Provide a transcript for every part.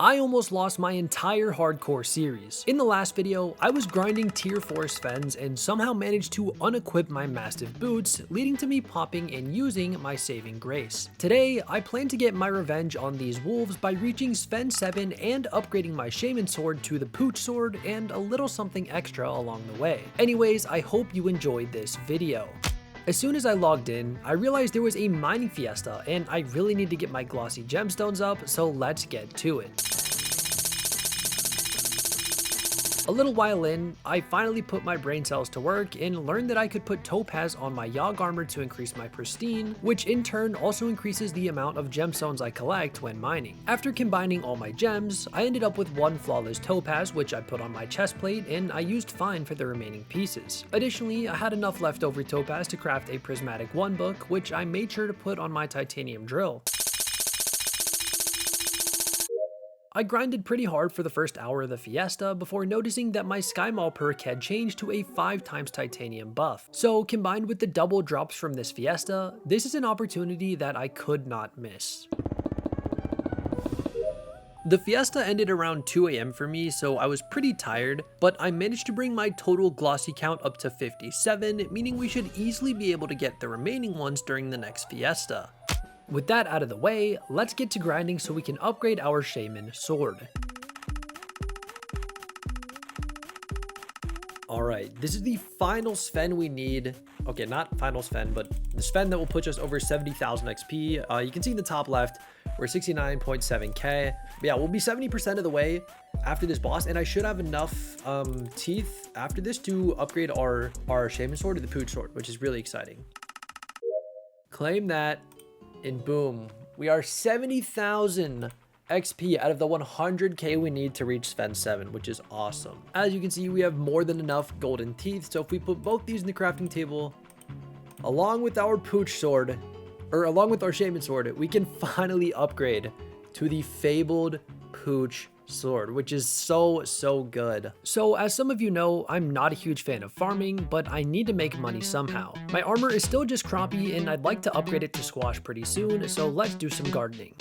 I almost lost my entire hardcore series. In the last video, I was grinding tier 4 Svens and somehow managed to unequip my massive boots, leading to me popping and using my saving grace. Today, I plan to get my revenge on these wolves by reaching Sven 7 and upgrading my shaman sword to the pooch sword and a little something extra along the way. Anyways, I hope you enjoyed this video. As soon as I logged in, I realized there was a mining fiesta and I really need to get my glossy gemstones up, so let's get to it. A little while in, I finally put my brain cells to work and learned that I could put topaz on my yog armor to increase my pristine, which in turn also increases the amount of gemstones I collect when mining. After combining all my gems, I ended up with one flawless topaz, which I put on my chest plate and I used fine for the remaining pieces. Additionally, I had enough leftover topaz to craft a prismatic 1 book, which I made sure to put on my titanium drill. I grinded pretty hard for the first hour of the fiesta before noticing that my Sky Mall perk had changed to a 5x titanium buff. So combined with the double drops from this fiesta, this is an opportunity that I could not miss. The fiesta ended around 2 AM for me, so I was pretty tired, but I managed to bring my total glossy count up to 57, meaning we should easily be able to get the remaining ones during the next fiesta. With that out of the way, let's get to grinding so we can upgrade our shaman sword. Alright, this is the final Sven we need. Okay, not final Sven, but the Sven that will push us over 70,000 XP. You can see in the top left, we're 69.7k. But yeah, we'll be 70% of the way after this boss, and I should have enough teeth after this to upgrade our shaman sword to the pooch sword, which is really exciting. Claim that. And boom, we are 70,000 XP out of the 100k we need to reach Sven 7, which is awesome. As you can see, we have more than enough golden teeth, so if we put both these in the crafting table, along with our pooch sword, or along with our shaman sword, we can finally upgrade to the fabled pooch sword, which is so good. So as some of you know, I'm not a huge fan of farming, but I need to make money somehow. My armor is still just crappy and I'd like to upgrade it to squash pretty soon, so let's do some gardening.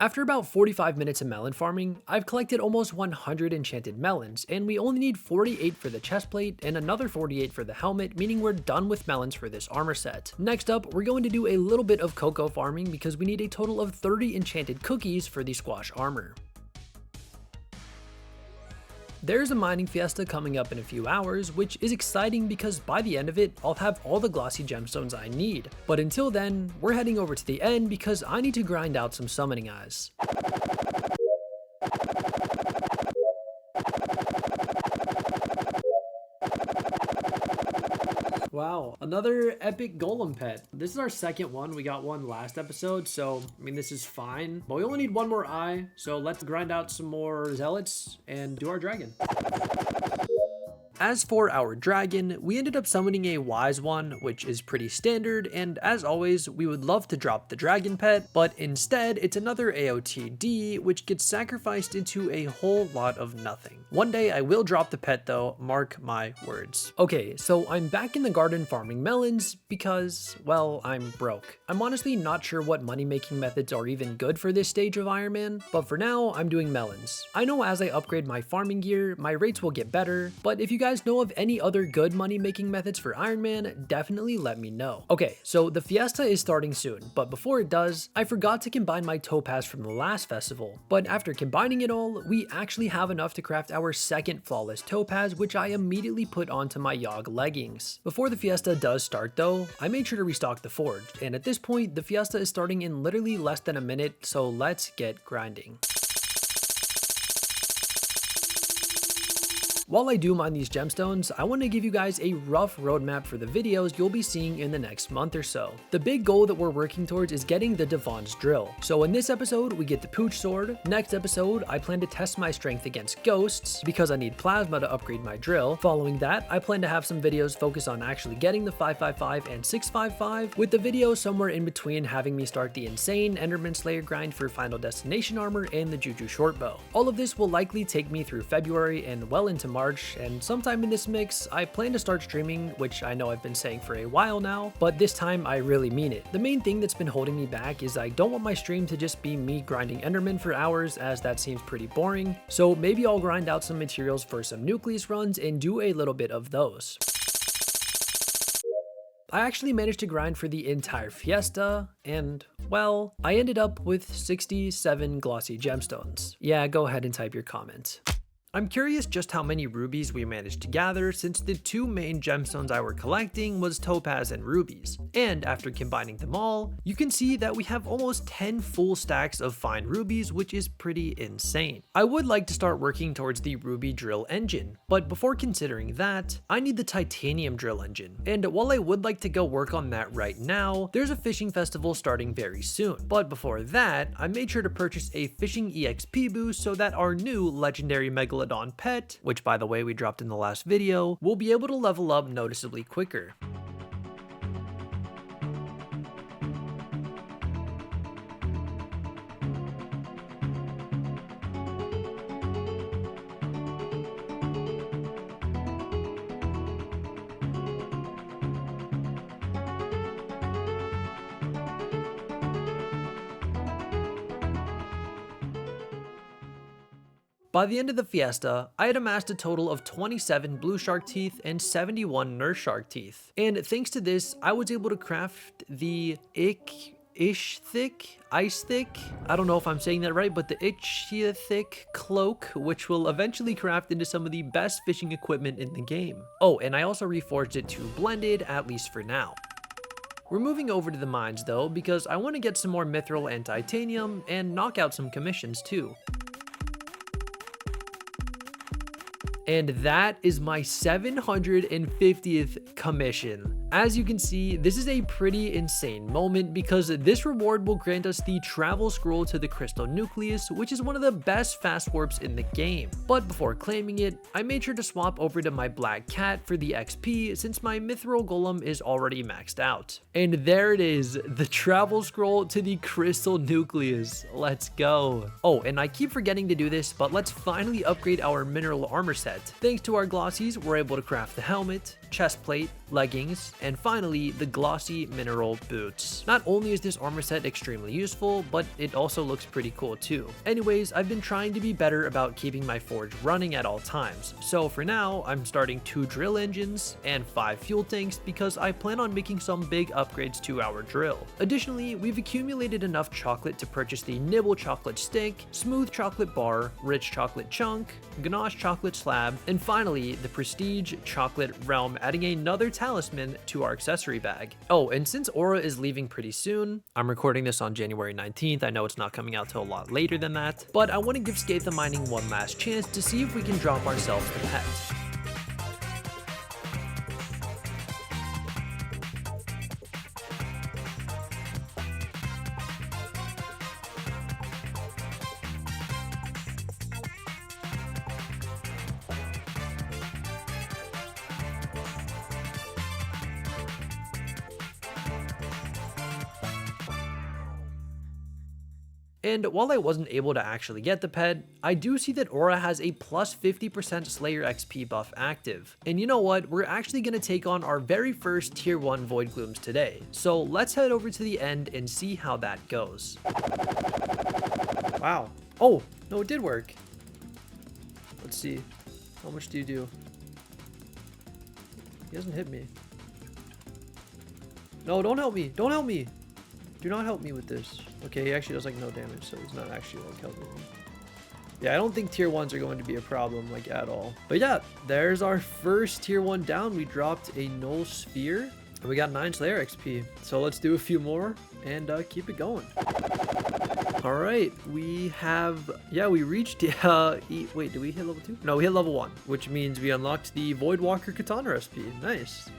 After about 45 minutes of melon farming, I've collected almost 100 enchanted melons, and we only need 48 for the chest plate and another 48 for the helmet, meaning we're done with melons for this armor set. Next up, we're going to do a little bit of cocoa farming because we need a total of 30 enchanted cookies for the squash armor. There's a mining fiesta coming up in a few hours, which is exciting because by the end of it, I'll have all the glossy gemstones I need. But until then, we're heading over to the end because I need to grind out some summoning eyes. Wow, another epic golem pet. This is our second one. We got one last episode, so I mean, this is fine. But we only need one more eye, so let's grind out some more zealots and do our dragon. As for our dragon, we ended up summoning a wise one, which is pretty standard, and as always, we would love to drop the dragon pet, but instead it's another AOTD, which gets sacrificed into a whole lot of nothing. One day I will drop the pet though, mark my words. Okay, so I'm back in the garden farming melons because, well, I'm broke. I'm honestly not sure what money-making methods are even good for this stage of Ironman, but for now, I'm doing melons. I know as I upgrade my farming gear, my rates will get better, but if you guys know of any other good money-making methods for Ironman, definitely let me know. Okay, so the fiesta is starting soon, but before it does, I forgot to combine my topaz from the last festival, but after combining it all, we actually have enough to craft our second flawless topaz, which I immediately put onto my yog leggings. Before the fiesta does start though, I made sure to restock the forge, and at this point, the fiesta is starting in literally less than a minute, so let's get grinding. While I do mine these gemstones, I want to give you guys a rough roadmap for the videos you'll be seeing in the next month or so. The big goal that we're working towards is getting the Devon's drill. So in this episode, we get the pooch sword. Next episode, I plan to test my strength against ghosts because I need plasma to upgrade my drill. Following that, I plan to have some videos focus on actually getting the 555 and 655, with the video somewhere in between having me start the insane Enderman Slayer grind for Final Destination armor and the Juju short bow. All of this will likely take me through February and well into March, and sometime in this mix, I plan to start streaming, which I know I've been saying for a while now, but this time I really mean it. The main thing that's been holding me back is I don't want my stream to just be me grinding Enderman for hours, as that seems pretty boring, so maybe I'll grind out some materials for some nucleus runs and do a little bit of those. I actually managed to grind for the entire fiesta, and, well, I ended up with 67 glossy gemstones. Yeah, go ahead and type your comment. I'm curious just how many rubies we managed to gather, since the two main gemstones I were collecting was topaz and rubies. And after combining them all, you can see that we have almost 10 full stacks of fine rubies, which is pretty insane. I would like to start working towards the ruby drill engine, but before considering that, I need the titanium drill engine. And while I would like to go work on that right now, there's a fishing festival starting very soon. But before that, I made sure to purchase a fishing EXP boost so that our new legendary megalodon pet, which by the way we dropped in the last video, will be able to level up noticeably quicker. By the end of the fiesta, I had amassed a total of 27 blue shark teeth and 71 nurse shark teeth. And thanks to this, I was able to craft the ice thick, I don't know if I'm saying that right, but the thick cloak, which will eventually craft into some of the best fishing equipment in the game. Oh, and I also reforged it to blended, at least for now. We're moving over to the mines though, because I want to get some more mithril and titanium and knock out some commissions too. And that is my 750th commission. As you can see, this is a pretty insane moment because this reward will grant us the travel scroll to the crystal nucleus, which is one of the best fast warps in the game. But before claiming it, I made sure to swap over to my black cat for the XP since my mithril golem is already maxed out. And there it is, the travel scroll to the crystal nucleus. Let's go. Oh, and I keep forgetting to do this, but let's finally upgrade our mineral armor set. Thanks to our glossies, we're able to craft the helmet, chest plate, leggings, and finally the glossy mineral boots. Not only is this armor set extremely useful, but it also looks pretty cool too. Anyways, I've been trying to be better about keeping my forge running at all times. So for now, I'm starting 2 drill engines and 5 fuel tanks because I plan on making some big upgrades to our drill. Additionally, we've accumulated enough chocolate to purchase the nibble chocolate stick, smooth chocolate bar, rich chocolate chunk, ganache chocolate slab, and finally the prestige chocolate realm, adding another talisman to our accessory bag. Oh, and since Aura is leaving pretty soon, I'm recording this on January 19th, I know it's not coming out till a lot later than that, but I want to give Skate the Mining one last chance to see if we can drop ourselves a pet. And while I wasn't able to actually get the pet, I do see that Aura has a plus 50% Slayer XP buff active. And you know what, we're actually going to take on our very first tier 1 Void Glooms today. So let's head over to the end and see how that goes. Wow. Oh, no, it did work. Let's see. How much do you do? He hasn't hit me. No, don't help me. Don't help me. Do not help me with this. Okay, he actually does like no damage, so he's not actually like helping me. Yeah, I don't think tier 1s are going to be a problem like at all. But yeah, there's our first tier 1 down. We dropped a null sphere and we got 9 Slayer XP. So let's do a few more and keep it going. All right, we have, yeah, we reached, wait, did we hit level 2? No, we hit level 1, which means we unlocked the Voidwalker Katana recipe. Nice.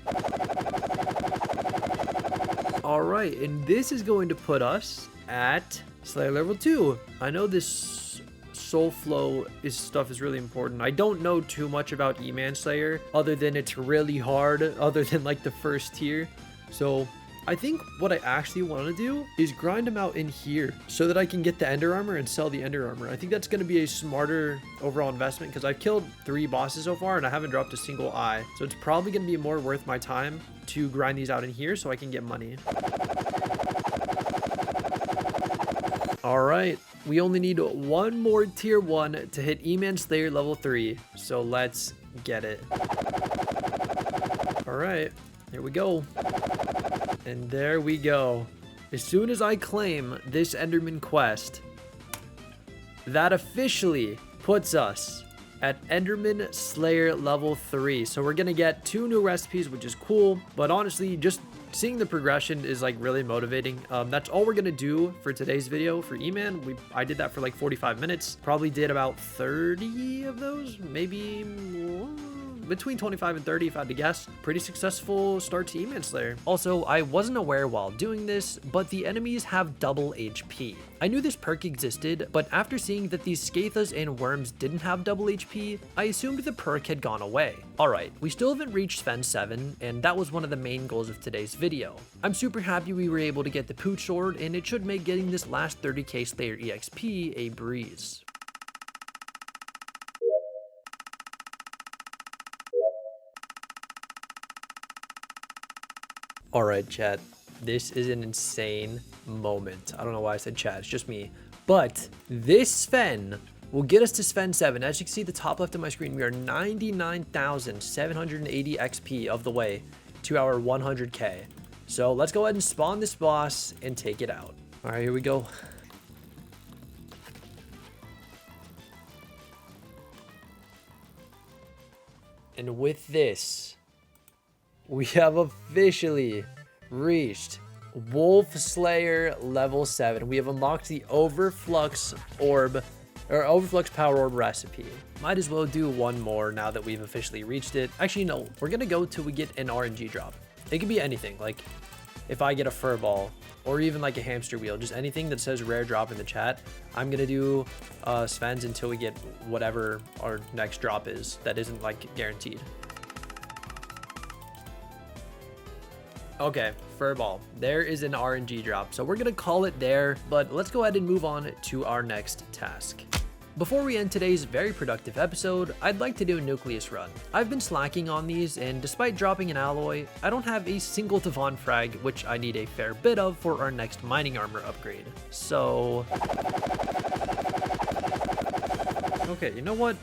All right, and this is going to put us at Slayer level 2. I know this soul flow stuff is really important. I don't know too much about E-Man Slayer, other than it's really hard, other than like the first tier. So I think what I actually want to do is grind them out in here so that I can get the Ender Armor and sell the Ender Armor. I think that's going to be a smarter overall investment because I've killed 3 bosses so far and I haven't dropped a single eye. So it's probably going to be more worth my time to grind these out in here so I can get money. All right, we only need one more tier 1 to hit E-Man Slayer level 3. So let's get it. All right, here we go. And there we go. As soon as I claim this Enderman quest, that officially puts us at Enderman Slayer level 3. So we're gonna get 2 new recipes, which is cool. But honestly, just seeing the progression is like really motivating. That's all we're gonna do for today's video for E-Man. I did that for like 45 minutes. Probably did about 30 of those, maybe more. Between 25 and 30 if I had to guess. Pretty successful start to E-Man Slayer. Also, I wasn't aware while doing this, but the enemies have double HP. I knew this perk existed, but after seeing that these Scathas and Worms didn't have double HP, I assumed the perk had gone away. Alright, we still haven't reached Sven 7, and that was one of the main goals of today's video. I'm super happy we were able to get the Pooch Sword, and it should make getting this last 30k Slayer EXP a breeze. All right, chat, this is an insane moment. I don't know why I said chat, it's just me. But this Sven will get us to Sven 7. As you can see, the top left of my screen, we are 99,780 XP of the way to our 100k. So let's go ahead and spawn this boss and take it out. All right, here we go. And with this, we have officially reached Wolf Slayer level 7. We have unlocked the Overflux Orb, or Overflux Power Orb recipe. Might as well do one more now that we've officially reached it. Actually, no, we're gonna go till we get an RNG drop. It could be anything, like if I get a fur ball or even like a hamster wheel, just anything that says rare drop in the chat. I'm gonna do Sven's until we get whatever our next drop is that isn't like guaranteed. Okay, furball. There is an RNG drop, so we're gonna call it there, but let's go ahead and move on to our next task. Before we end today's very productive episode, I'd like to do a nucleus run. I've been slacking on these, and despite dropping an alloy, I don't have a single Devon frag, which I need a fair bit of for our next mining armor upgrade. So... okay, you know what?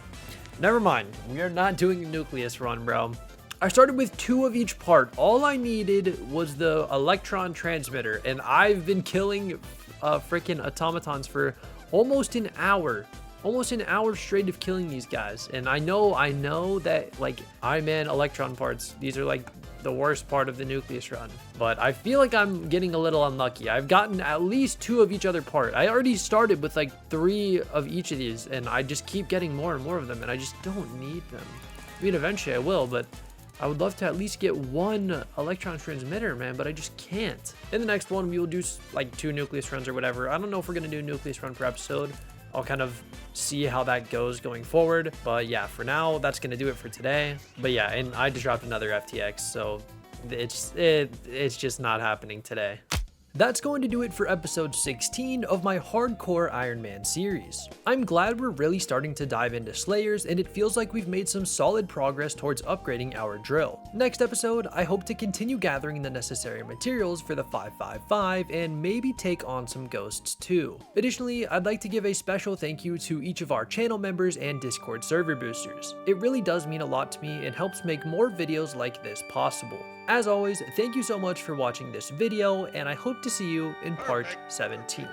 Never mind. We are not doing a nucleus run, bro. I started with 2 of each part. All I needed was the electron transmitter, and I've been killing freaking automatons for almost an hour. Almost an hour straight of killing these guys. And I know that like Ironman electron parts, these are like the worst part of the nucleus run. But I feel like I'm getting a little unlucky. I've gotten at least 2 of each other part. I already started with like 3 of each of these, and I just keep getting more and more of them, and I just don't need them. I mean, eventually I will, but I would love to at least get 1 electron transmitter, man, but I just can't. In the next one, we will do like 2 nucleus runs or whatever. I don't know if we're gonna do a nucleus run per episode. I'll kind of see how that goes going forward. But yeah, for now, that's gonna do it for today. But yeah, and I just dropped another FTX, so it's just not happening today. That's going to do it for episode 16 of my Hardcore Ironman series. I'm glad we're really starting to dive into Slayers, and it feels like we've made some solid progress towards upgrading our drill. Next episode, I hope to continue gathering the necessary materials for the 555 and maybe take on some ghosts too. Additionally, I'd like to give a special thank you to each of our channel members and Discord server boosters. It really does mean a lot to me and helps make more videos like this possible. As always, thank you so much for watching this video, and I hope to see you in part 17.